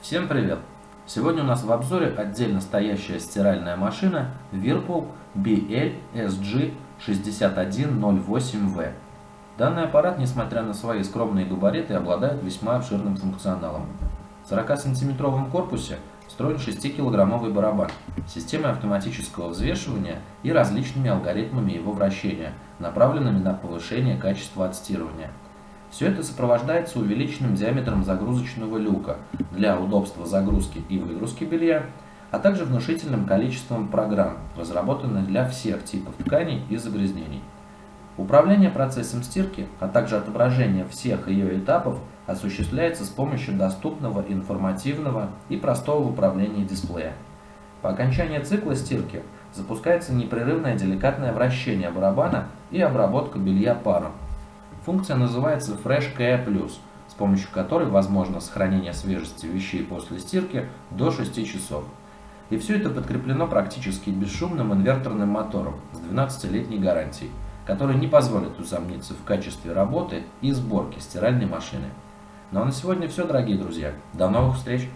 Всем привет! Сегодня у нас в обзоре отдельно стоящая стиральная машина Whirlpool BL-SG6108V. Данный аппарат, несмотря на свои скромные габариты, обладает весьма обширным функционалом. В 40-сантиметровом корпусе встроен 6-килограммовый барабан, системой автоматического взвешивания и различными алгоритмами его вращения, направленными на повышение качества отстирывания. Все это сопровождается увеличенным диаметром загрузочного люка для удобства загрузки и выгрузки белья, а также внушительным количеством программ, разработанных для всех типов тканей и загрязнений. Управление процессом стирки, а также отображение всех ее этапов осуществляется с помощью доступного, информативного и простого в управлении дисплея. По окончании цикла стирки запускается непрерывное деликатное вращение барабана и обработка белья паром. Функция называется Fresh Care Plus, с помощью которой возможно сохранение свежести вещей после стирки до 6 часов. И все это подкреплено практически бесшумным инверторным мотором с 12-летней гарантией, который не позволит усомниться в качестве работы и сборки стиральной машины. Ну а на сегодня все, дорогие друзья. До новых встреч!